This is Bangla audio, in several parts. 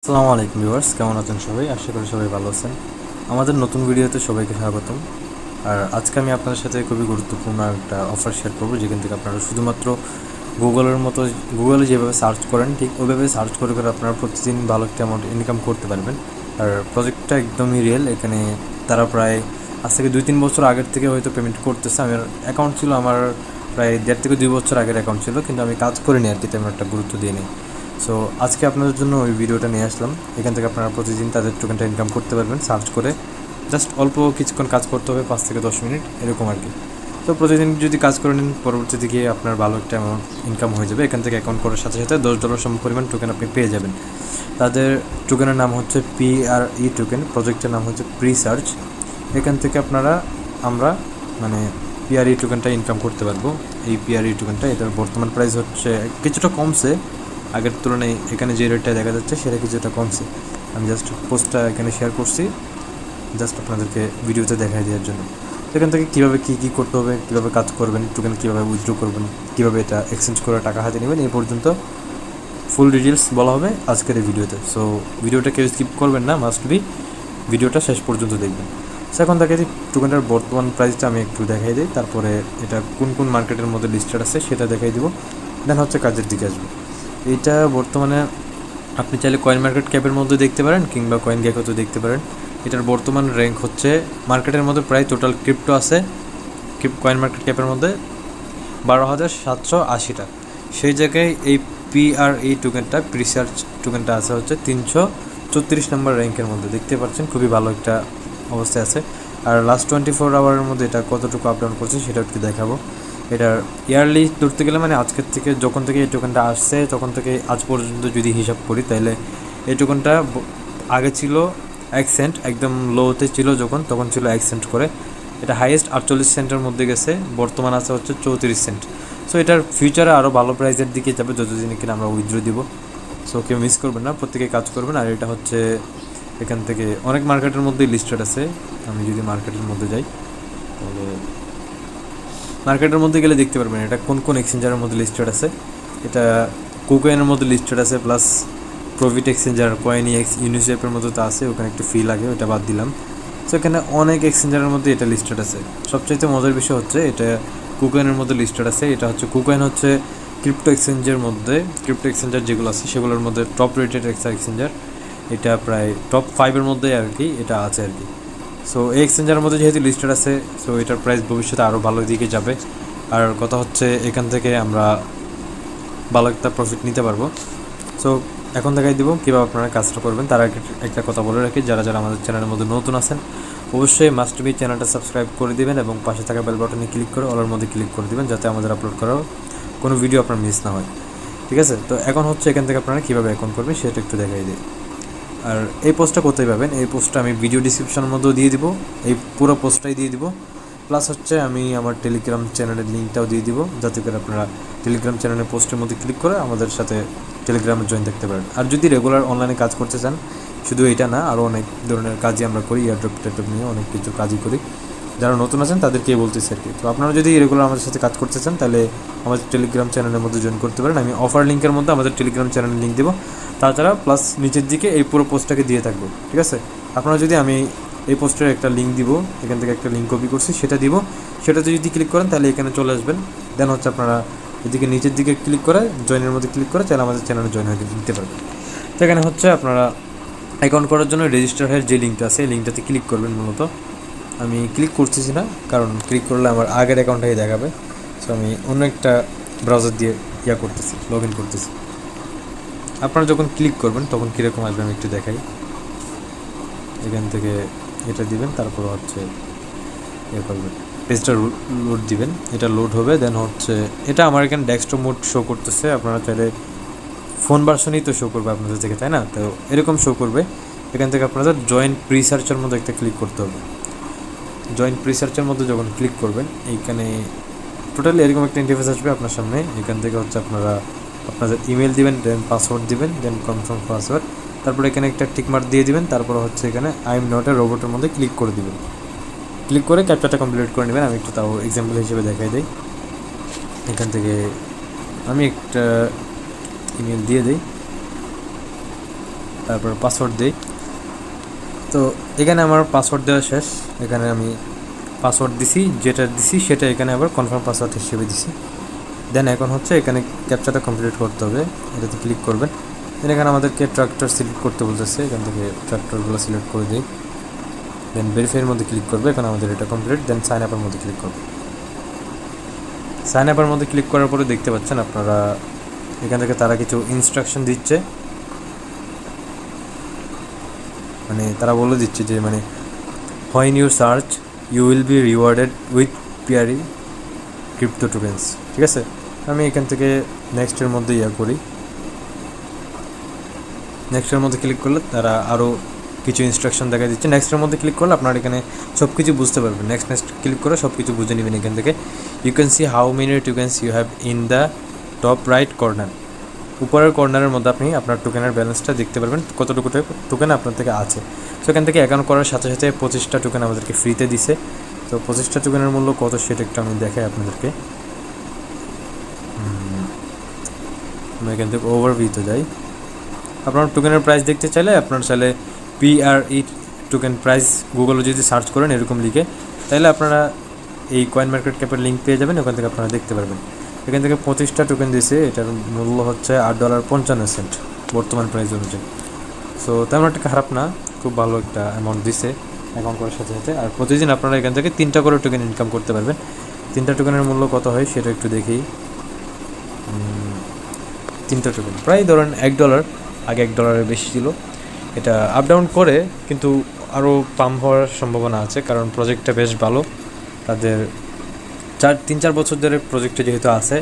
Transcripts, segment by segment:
আসসালামু আলাইকুম ভিউয়ার্স, কেমন আছেন সবাই? আশা করি সবাই ভালো আছেন। আমাদের নতুন ভিডিওতে সবাইকে স্বাগতম। আর আজকে আমি আপনাদের সাথে খুবই গুরুত্বপূর্ণ একটা অফার শেয়ার করব, যেখান থেকে আপনারা শুধুমাত্র গুগলে যেভাবে সার্চ করেন ঠিক ওইভাবে সার্চ করে করে আপনারা প্রতিদিন ভালো একটা অ্যামাউন্ট ইনকাম করতে পারবেন। আর প্রজেক্টটা একদমই রিয়েল। এখানে তারা প্রায় আজ থেকে 2-3 বছর আগের থেকে হয়তো পেমেন্ট করতেছে। আমার অ্যাকাউন্ট ছিল, আমার প্রায় 1.5 থেকে 2 বছর আগের অ্যাকাউন্ট ছিল, কিন্তু আমি কাজ করিনি আর কি, তেমন একটা গুরুত্ব দিয়ে নিই। সো আজকে আপনাদের জন্য ওই ভিডিওটা নিয়ে আসলাম। এখান থেকে আপনারা প্রতিদিন তাদের টোকেনটা ইনকাম করতে পারবেন সার্চ করে। জাস্ট অল্প কিছুক্ষণ কাজ করতে হবে, 5 থেকে 10 মিনিট এরকম আর কি। তো প্রতিদিন যদি কাজ করে নিন, পরবর্তী দিকে আপনার ভালো একটা অ্যামাউন্ট ইনকাম হয়ে যাবে। এখান থেকে অ্যাকাউন্ট করার সাথে সাথে $10 সম পরিমাণ টোকেন আপনি পেয়ে যাবেন। তাদের টোকেনের নাম হচ্ছে PRE টোকেন, প্রজেক্টের নাম হচ্ছে প্রিসার্চ। এখান থেকে আমরা PRE টোকেনটা ইনকাম করতে পারবো। এই PRE টোকেনটা, এটার বর্তমান প্রাইস হচ্ছে কিছুটা কমছে আগের তুলনায়। এখানে যে রেটটা দেখা যাচ্ছে সেটা কিছুটা কমছে। আমি জাস্ট পোস্টটা এখানে শেয়ার করছি, জাস্ট আপনাদেরকে ভিডিওতে দেখাই দেওয়ার জন্য। এখান থেকে কীভাবে কী করতে হবে, কীভাবে কাজ করবেন, টোকেন কীভাবে উইথড্র করবেন, কীভাবে এটা এক্সচেঞ্জ করে টাকা হাতে নেবেন, এই পর্যন্ত ফুল ডিটেলস বলা হবে আজকের এই ভিডিওতে। সো ভিডিওটা কেউ স্কিপ করবেন না, মাস্ট বি ভিডিওটা শেষ পর্যন্ত দেখবেন। সো এখন থেকে টোকেনটার বর্তমান প্রাইসটা আমি একটু দেখাই দিই, তারপরে এটা কোন কোন মার্কেটের মধ্যে লিস্টেড আছে সেটা দেখাই দিব, দেন হচ্ছে কাজের দিকে আসবে। এইটা বর্তমানে আপনি চাইলে কয়েন মার্কেট ক্যাপের মধ্যে দেখতে পারেন, কিংবা কয়েন গ্যাকোতেও দেখতে পারেন। এটার বর্তমান র্যাঙ্ক হচ্ছে মার্কেটের মধ্যে প্রায় টোটাল ক্রিপ্টো আছে কয়েন মার্কেট ক্যাপের মধ্যে 12,780টা। সেই জায়গায় এই PRE টোকেনটা, প্রিসার্চ টোকেনটা আছে হচ্ছে 334 নম্বর র্যাঙ্কের মধ্যে। দেখতে পাচ্ছেন খুবই ভালো একটা অবস্থায় আছে। আর লাস্ট 24 আওয়ারের মধ্যে এটা কতটুকু আপ ডাউন করছে সেটা একটু দেখাবো। এটার ইয়ারলি ধরতে গেলে আজকের থেকে, যখন থেকে এই টোকেনটা আসছে তখন থেকে আজ পর্যন্ত যদি হিসাব করি, তাহলে এই টোকেনটা আগে ছিল 1 সেন্ট, একদম লোতে ছিল তখন ছিল 1 সেন্ট করে। এটা হাইয়েস্ট 48 সেন্টের মধ্যে গেছে, বর্তমান আছে হচ্ছে 34 সেন্ট। সো এটার ফিউচারে আরও ভালো প্রাইসের দিকে যাবে যতদিন কিনা আমরা উইথড্র দিব। সো কেউ মিস করবেন না, প্রত্যেকে কাজ করবেন। আর এটা হচ্ছে এখান থেকে অনেক মার্কেটের মধ্যেই লিস্টেড আছে। আমি যদি মার্কেটের মধ্যে যাই, তাহলে মার্কেটের মধ্যে গেলে দেখতে পারবেন এটা কোন কোন এক্সচেঞ্জারের মধ্যে লিস্টেড আছে। এটা কুকয়েনের মধ্যে লিস্টেড আছে, প্লাস প্রফিট এক্সচেঞ্জার, কয়েনএক্স, ইউনিসেফের মধ্যে তো আছে, ওখানে একটু ফি লাগে, ওটা বাদ দিলাম। সো এখানে অনেক এক্সচেঞ্জারের মধ্যে এটা লিস্টেড আছে। সবচাইতে মজার বিষয় হচ্ছে এটা কুকয়েনের মধ্যে লিস্টেড আছে। এটা হচ্ছে কুকয়েন হচ্ছে ক্রিপ্টো এক্সচেঞ্জার যেগুলো আছে সেগুলোর মধ্যে টপ রেটেড একটা এক্সচেঞ্জার। এটা প্রায় টপ 5-এর মধ্যে আর কি এটা আছে আর কি। সো এই এক্সচেঞ্জারের মধ্যে যেহেতু লিস্টেড আছে, সো এটার প্রাইস ভবিষ্যতে আরও ভালো দিকে যাবে। আর কথা হচ্ছে এখান থেকে আমরা ভালো একটা প্রফিট নিতে পারবো। সো এখন দেখাই দিব কীভাবে আপনারা কাজটা করবেন। তার আগে একটা কথা বলে রাখি, যারা যারা আমাদের চ্যানেলের মধ্যে নতুন আছেন অবশ্যই মাস্ট বি চ্যানেলটা সাবস্ক্রাইব করে দিবেন এবং পাশে থাকা বেল বাটনে ক্লিক করে অলের মধ্যে ক্লিক করে দিবেন, যাতে আমাদের আপলোড করা কোনো ভিডিও আপনার মিস না হয়। ঠিক আছে? তো এখন হচ্ছে এখান থেকে আপনারা কীভাবে অ্যাকাউন্ট করবেন সেটা একটু দেখাই দিই। আর এই পোস্টটা কোথায় পাবেন, এই পোস্টটা আমি ভিডিও ডিসক্রিপশনের মধ্যেও দিয়ে দিব, এই পুরো পোস্টটাই দিয়ে দিব। প্লাস হচ্ছে আমি আমার টেলিগ্রাম চ্যানেলের লিঙ্কটাও দিয়ে দিব, যাতে করে আপনারা টেলিগ্রাম চ্যানেলের পোস্টের মধ্যে ক্লিক করে আমাদের সাথে টেলিগ্রামে জয়েন থাকতে পারেন। আর যদি রেগুলার অনলাইনে কাজ করতে চান, শুধু এটা না, আরও অনেক ধরনের কাজই আমরা করি, এয়ারড্রপ টেয়ারড্রপ নিয়ে অনেক কিছু কাজই করি। যারা নতুন আছেন তাদেরকেই বলতেছি আর কি। তো আপনারা যদি রেগুলার আমাদের সাথে কাজ করতে চান, তাহলে আমাদের টেলিগ্রাম চ্যানেলের মধ্যে জয়েন করতে পারেন। আমি অফার লিঙ্কের মধ্যে আমাদের টেলিগ্রাম চ্যানেলের লিঙ্ক দেবো, তাছাড়া প্লাস নিচের দিকে এই পুরো পোস্টটাকে দিয়ে থাকবো। ঠিক আছে? আপনারা যদি, আমি এই পোস্টের একটা লিঙ্ক দিব, এখান থেকে একটা লিঙ্ক কপি করছি সেটা দিব, সেটাতে যদি ক্লিক করেন তাহলে এখানে চলে আসবেন। দেন হচ্ছে আপনারা এদিকে নিচের দিকে ক্লিক করে জয়েনের মধ্যে ক্লিক করে চাইলে আমাদের চ্যানেলে জয়েন হয়ে দিতে পারবেন। তো এখানে হচ্ছে আপনারা অ্যাকাউন্ট করার জন্য রেজিস্টার হয়ে যে লিঙ্কটা আছে এই লিঙ্কটাতে ক্লিক করবেন। মূলত আমি ক্লিক করতেছি না, কারণ ক্লিক করলে আমার আগের অ্যাকাউন্টটাই দেখাবে। সো আমি অন্য একটা ব্রাউজার দিয়ে লগ ইন করতেছি। আপনারা যখন ক্লিক করবেন তখন কীরকম আসবে আমি একটু দেখাই। এখান থেকে এটা দিবেন, তারপর হচ্ছে করবেন, পেজটা লোড দিবেন, এটা লোড হবে। দেন হচ্ছে এটা আমার এখানে ডেস্কটপ মোড শো করতেছে, আপনারা চাইলে ফোন ভার্সনই তো শো করবে আপনাদের থেকে, তাই না? তো এরকম শো করবে। এখান থেকে আপনাদের জয়েন প্রিসার্চের মধ্যে একটা ক্লিক করতে হবে। জয়েন প্রিসার্চের মধ্যে যখন ক্লিক করবেন, এইখানে টোটালি এরকম একটা ইন্টারফেস আসবে আপনার সামনে। এখান থেকে হচ্ছে আপনারা আপনাদের ইমেল দিবেন, দেন পাসওয়ার্ড দিবেন, দেন কনফার্ম পাসওয়ার্ড, তারপর এখানে একটা টিকমার্ক দিয়ে দিবেন, তারপর হচ্ছে এখানে আই এম নট এ রোবটের মধ্যে ক্লিক করে দিবেন। ক্লিক করে ক্যাপচারটা কমপ্লিট করে নেবেন। আমি একটু তাও এক্সাম্পল হিসেবে দেখাই দিই। এখান থেকে আমি একটা ইমেল দিয়ে দিই, তারপর পাসওয়ার্ড দিই। তো এখানে আমার পাসওয়ার্ড দেওয়া শেষ, এখানে আমি পাসওয়ার্ড দিছি, যেটা দিছি সেটা এখানে আবার কনফার্ম পাসওয়ার্ড হিসেবে দিছি। দেন এখন হচ্ছে এখানে ক্যাপচাটা কমপ্লিট করতে হবে, এটাতে ক্লিক করবেন। দেন এখানে আমাদেরকে ট্রাক্টর সিলেক্ট করতে বলতেছে, এখান থেকে ট্রাক্টরগুলো সিলেক্ট করে দিই। দেন ভেরিফাইয়ের মধ্যে ক্লিক করবে, এখন আমাদের এটা কমপ্লিট। দেন সাইন আপের মধ্যে ক্লিক করবে। সাইন আপের মধ্যে ক্লিক করার পরে দেখতে পাচ্ছেন আপনারা এখান থেকে তারা কিছু ইনস্ট্রাকশন দিচ্ছে, মানে তারা বলে দিচ্ছে যে মানে when you search you will be rewarded with পিয়ারি ক্রিপ্টো টোকেন্স। ঠিক আছে, আমি এখান থেকে নেক্সটের মধ্যে করি। নেক্সটের মধ্যে ক্লিক করলে তারা আরও কিছু ইনস্ট্রাকশন দেখা দিচ্ছে। নেক্সটের মধ্যে ক্লিক করলে আপনারা এখানে সব কিছু বুঝতে পারবেন। নেক্সট ক্লিক করে সব কিছু বুঝে নেবেন। এখান থেকে you can see how many tokens you have in the top right corner. উপরের কর্নারের মধ্যে আপনি আপনার টোকেনের ব্যালেন্সটা দেখতে পারবেন, কতটুকু টোকেন আপনার থেকে আছে। সো এখান থেকে অ্যাকাউন্ট করার সাথে সাথে 25টা টোকেন আমাদেরকে ফ্রিতে দিছে। তো 25টা টোকেনের মূল্য কত সেটা একটু আমি দেখাই আপনাদেরকে। আমি এখান থেকে ওভারভিউতে যাই। আপনার টোকেনের প্রাইস দেখতে চাইলে আপনার চাইলে PRE টোকেন প্রাইস গুগলে যদি সার্চ করেন এরকম লিখে, তাহলে আপনারা এই কয়েন মার্কেট ক্যাপের লিঙ্ক পেয়ে যাবেন, ওখান থেকে আপনারা দেখতে পারবেন। এখান থেকে 25টা টোকেন দিয়েছে, এটার মূল্য হচ্ছে $8.55 বর্তমান প্রাইস অনুযায়ী। সো তেমন একটা খারাপ না, খুব ভালো একটা অ্যামাউন্ট দিছে অ্যাকাউন্ট করার সাথে সাথে। আর প্রতিদিন আপনারা এখান থেকে 3টা করে টোকেন ইনকাম করতে পারবেন। 3টা টোকেনের মূল্য কত হয় সেটা একটু দেখি। 3টা টোকেন প্রায় ধরেন $1, আগে $1 বেশি ছিল। এটা আপ ডাউন করে, কিন্তু আরও পাম্প হওয়ার সম্ভাবনা আছে, কারণ প্রজেক্টটা বেশ ভালো। তাদের 3-4 বছর ধরে প্রজেক্টটা যেহেতু আছে,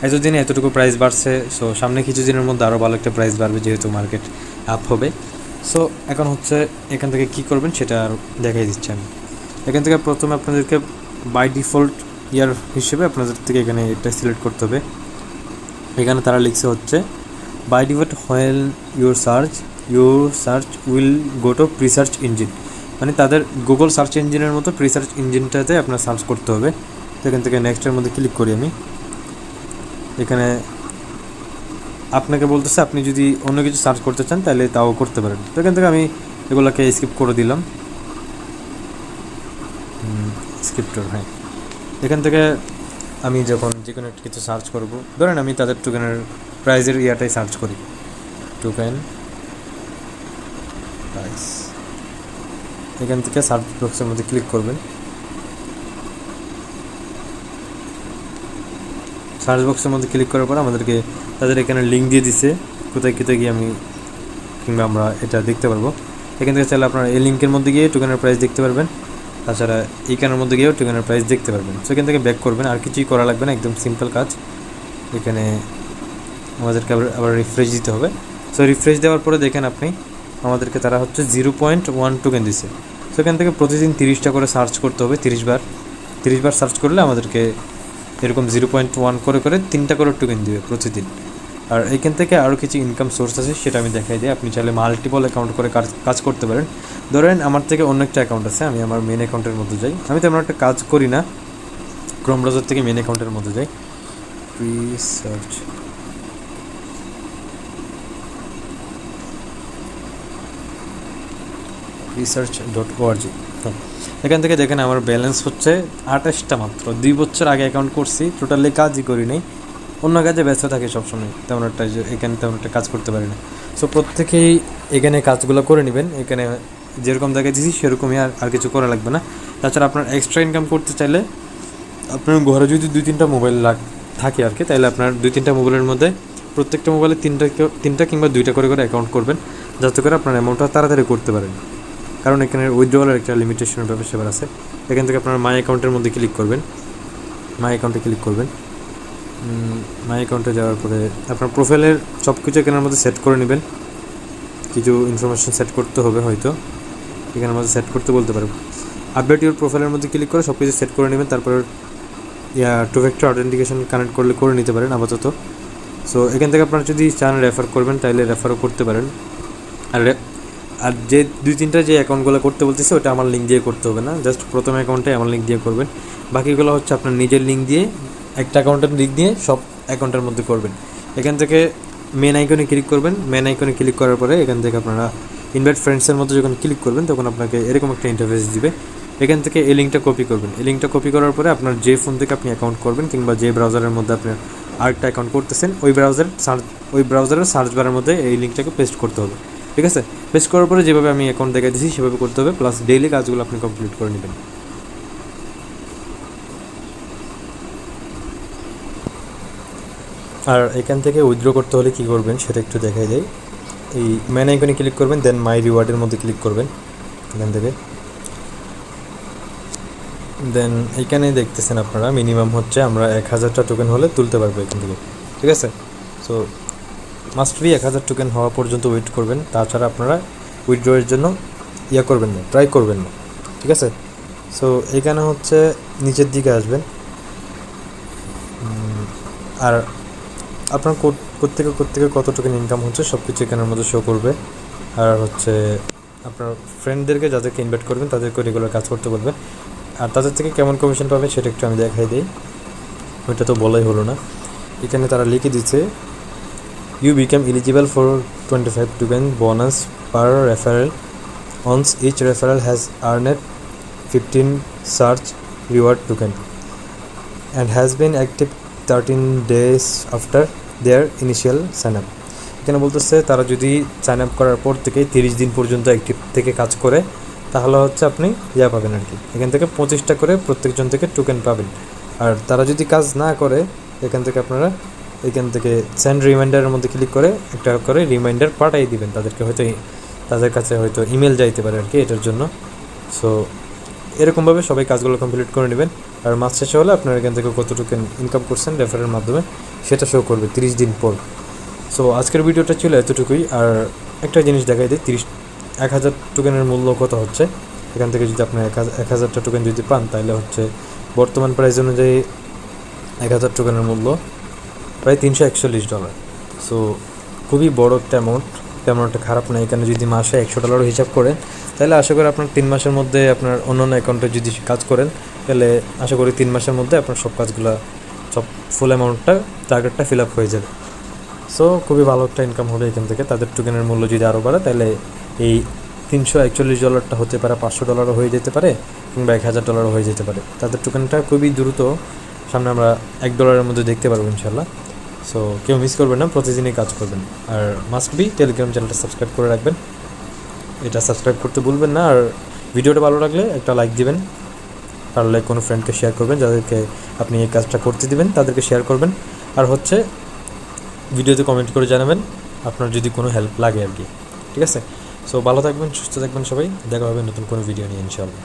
এতদিনে এতটুকু প্রাইস বাড়ছে। সো সামনে কিছু দিনের মধ্যে আরও ভালো একটা প্রাইস বাড়বে, যেহেতু মার্কেট আপ হবে। সো এখন হচ্ছে এখান থেকে কী করবেন সেটা আর দেখাই দিচ্ছি আমি। এখান থেকে প্রথমে আপনাদেরকে বাই ডিফল্ট ইয়ার হিসেবে আপনাদের থেকে এখানে এটা সিলেক্ট করতে হবে। এখানে তারা লিখছে হচ্ছে by default when your search will go to presearch engine, মানে তাদের গুগল সার্চ ইঞ্জিনের মতো প্রিসার্চ ইঞ্জিনটাতে আপনার সার্চ করতে হবে। তো এখান থেকে নেক্সটের মধ্যে ক্লিক করি আমি। এখানে আপনাকে বলতেছে আপনি যদি অন্য কিছু সার্চ করতে চান তাহলে তাও করতে পারেন। তো এখান থেকে আমি এগুলোকে স্কিপ করে দিলাম। স্ক্রিপ্টর, হ্যাঁ। এখান থেকে আমি যখন যে কোনো কিছু সার্চ করব, ধরেন আমি তাদের টোকেনের প্রাইজের ইয়াটাই সার্চ করি, টোকেন প্রাইস। এখান থেকে সার্চ বক্সের মধ্যে ক্লিক করবেন। সার্চ বক্সের মধ্যে ক্লিক করার পর আমাদেরকে তাদের এখানে লিঙ্ক দিয়ে দিছে, কোথায় গিয়ে আমি কিংবা আমরা এটা দেখতে পারবো। এখান থেকে চাইলে আপনারা এই লিঙ্কের মধ্যে গিয়ে টোকেনের প্রাইস দেখতে পারবেন, তাছাড়া এইখানের মধ্যে গিয়েও টোকেনের প্রাইস দেখতে পারবেন। সো এখান থেকে ব্যাক করবেন, আর কিছুই করা লাগবে না, একদম সিম্পল কাজ। এখানে আমাদেরকে আবার রিফ্রেশ দিতে হবে। সো রিফ্রেশ দেওয়ার পরে দেখেন আপনি আমাদেরকে তারা হচ্ছে 0.1 টোকেন দিছে। সো এখান থেকে প্রতিদিন 30টা করে সার্চ করতে হবে, 30 বার সার্চ করলে আমাদেরকে এরকম 0.1 করে 3টা করে টোকেন দিবে প্রতিদিন। আর এখান থেকে আরও কিছু ইনকাম সোর্স আছে, সেটা আমি দেখাই দিই। আপনি চাইলে মাল্টিপল অ্যাকাউন্ট করে কাজ করতে পারেন। ধরেন আমার থেকে অন্য একটা অ্যাকাউন্ট আছে, আমি আমার মেন অ্যাকাউন্টের মধ্যে যাই। আমি তেমন একটা কাজ করি না, ক্রোম ব্রাউজার থেকে মেন অ্যাকাউন্টের মধ্যে যাই। Presearch.org। এখান থেকে দেখেন আমার ব্যালেন্স হচ্ছে 28টা মাত্র। 2 বছর আগে অ্যাকাউন্ট করছি, টোটালি কাজই করি নাই, অন্য কাজে ব্যস্ত থাকে সবসময়, তেমন একটা এখানে তেমন একটা কাজ করতে পারি না। সো প্রত্যেকেই এখানে কাজগুলো করে নেবেন। এখানে যেরকম দেখা দিয়েছি সেরকমই, আর কিছু করা লাগবে না। তাছাড়া আপনার এক্সট্রা ইনকাম করতে চাইলে আপনার ঘরে যদি 2-3টা মোবাইল থাকে আর কি, তাহলে আপনার 2-3টা মোবাইলের মধ্যে প্রত্যেকটা মোবাইলে 3টা কিংবা 2টা করে অ্যাকাউন্ট করবেন, যাতে করে আপনার অ্যামাউন্টটা তাড়াতাড়ি করতে পারেন। কারণ এখানে উইথড্রয়ালের একটা লিমিটেশনের ব্যাপার আছে। এখান থেকে আপনার মাই অ্যাকাউন্টের মধ্যে ক্লিক করবেন। মাই অ্যাকাউন্টে যাওয়ার পরে আপনার প্রোফাইলের সব কিছু এখানের মধ্যে সেট করে নেবেন। কিছু ইনফরমেশন সেট করতে হবে, হয়তো এখানের মধ্যে সেট করতে বলতে পারবো। আপডেট ইউর প্রোফাইলের মধ্যে ক্লিক করে সব কিছু সেট করে নেবেন। তারপর টু ফ্যাক্টর অথেন্টিকেশন কানেক্ট করে নিতে পারেন আপাতত। সো এখান থেকে আপনারা যদি চান রেফার করবেন তাহলে রেফারও করতে পারেন। আর যে 2-3টা যে অ্যাকাউন্টগুলো করতে বলতেছে ওটা আমার লিঙ্ক দিয়ে করতে হবে না, জাস্ট প্রথম অ্যাকাউন্টে আমার লিঙ্ক দিয়ে করবেন। বাকিগুলো হচ্ছে আপনার নিজের লিঙ্ক দিয়ে, একটা অ্যাকাউন্টের লিঙ্ক দিয়ে সব অ্যাকাউন্টের মধ্যে করবেন। এখান থেকে মেন আইকনে ক্লিক করবেন। মেন আইকনে ক্লিক করার পরে এখান থেকে আপনারা ইনভাইট ফ্রেন্ডসের মধ্যে যখন ক্লিক করবেন তখন আপনাকে এরকম একটা ইন্টারফেস দিবে। এখান থেকে এই লিঙ্কটা কপি করবেন। এই লিঙ্কটা কপি করার পরে আপনার যে ফোন থেকে আপনি অ্যাকাউন্ট করবেন কিংবা যে ব্রাউজারের মধ্যে আপনি আরেকটা অ্যাকাউন্ট করতেছেন ওই ব্রাউজারের সার্চ বারের মধ্যে এই লিঙ্কটাকে পেস্ট করতে হবে। ঠিক আছে, পেস্ট করার পরে যেভাবে আমি অ্যাকাউন্ট দেখাই দিয়েছি সেভাবে করতে হবে, প্লাস ডেইলি কাজগুলো আপনি কমপ্লিট করে নেবেন। আর এখান থেকে উইথড্র করতে হলে কী করবেন সেটা একটু দেখাই দেয়। এই মেন আইকনে ক্লিক করবেন, দেন মাই রিওয়ার্ডের মধ্যে ক্লিক করবেন। এখান থেকে দেন এইখানে দেখতেছেন আপনারা মিনিমাম হচ্ছে আমরা 1000টা টোকেন হলে তুলতে পারবো এখান থেকে। ঠিক আছে, সো মাস্ট বি 1000 টোকেন হওয়া পর্যন্ত ওয়েট করবেন, তাছাড়া আপনারা উইথড্রয়ের জন্য করবেন না, ট্রাই করবেন না। ঠিক আছে, সো এখানে হচ্ছে নিচের দিকে আসবেন, আর আপনার কোত্থেকে কত টোকেন ইনকাম হচ্ছে সব কিছু এখানের মধ্যে শো করবে। আর হচ্ছে আপনার ফ্রেন্ডদেরকে যাদেরকে ইনভাইট করবেন তাদেরকে রেগুলার কাজ করতে বলবেন, আর তাদের থেকে কেমন কমিশন পাবেন সেটা একটু আমি দেখাই দিই। ওইটা তো বলাই হলো না, এখানে তারা লিখে দিচ্ছে you become eligible for 25 token bonus per referral once each referral has earned 15 search reward token and has been active 13 days after their initial sign up। এখানে বলতেছে তারা যদি সাইন আপ করার পর থেকে 30 দিন পর্যন্ত অ্যাক্টিভ থেকে কাজ করে তাহলে হচ্ছে আপনি পাবেন আর কি, এখান থেকে 25টা করে প্রত্যেকজন থেকে টোকেন পাবেন। আর তারা যদি কাজ না করে এখান থেকে আপনারা এখান থেকে সেন্ড রিমাইন্ডারের মধ্যে ক্লিক করে একটা করে রিমাইন্ডার পাঠিয়ে দিবেন তাদেরকে, হয়তো তাদের কাছে হয়তো ইমেল যাইতে পারে আর কি এটার জন্য। সো এরকমভাবে সবাই কাজগুলো কমপ্লিট করে নেবেন, আর মাস শেষে হলে আপনারা এখান থেকে কত টোকেন ইনকাম করছেন রেফারের মাধ্যমে সেটা শো করবে 30 দিন পর। সো আজকের ভিডিওটা ছিল এতটুকুই। আর একটা জিনিস দেখাই দিই, 1000 টোকেনের মূল্য কত হচ্ছে। এখান থেকে যদি আপনার 1000টা টোকেন যদি পান তাহলে হচ্ছে বর্তমান প্রাইস অনুযায়ী 1000 টোকেনের মূল্য প্রায় $341। সো খুবই বড় একটা অ্যামাউন্ট, তেমন একটা খারাপ না। এখানে যদি মাসে $100 হিসাব করেন তাহলে আশা করি আপনার 3 মাসের মধ্যে আপনার অন্যান্য অ্যাকাউন্টে যদি কাজ করেন তাহলে আশা করি 3 মাসের মধ্যে আপনার সব কাজগুলো সব ফুল অ্যামাউন্টটা টার্গেটটা ফিল আপ হয়ে যাবে। সো খুবই ভালো একটা ইনকাম হবে এখান থেকে। তাদের টোকেনের মূল্য যদি আরও বাড়ে তাহলে এই $341টা হতে পারে $500 হয়ে যেতে পারে কিংবা $1000 হয়ে যেতে পারে। তাদের টোকেনটা খুবই দ্রুত সামনে আমরা $1 মধ্যে দেখতে পারবো ইনশাল্লাহ। সো কেউ মিস করবেন না, প্রতিদিনই কাজ করবেন। আর মাস্ট বি টেলিগ্রাম চ্যানেলটা সাবস্ক্রাইব করে রাখবেন, এটা সাবস্ক্রাইব করতে ভুলবেন না। আর ভিডিওটা ভালো লাগলে একটা লাইক দিবেন, পারলে কোনো ফ্রেন্ডকে শেয়ার করবেন, যাদেরকে আপনি এই কাজটা করতে দিবেন তাদেরকে শেয়ার করবেন। আর হচ্ছে ভিডিওতে কমেন্ট করে জানাবেন আপনার যদি কোনো হেল্প লাগে আর কি। ঠিক আছে, সো ভালো থাকবেন, সুস্থ থাকবেন সবাই, দেখা হবে নতুন কোনো ভিডিও নিয়ে ইনশাআল্লাহ।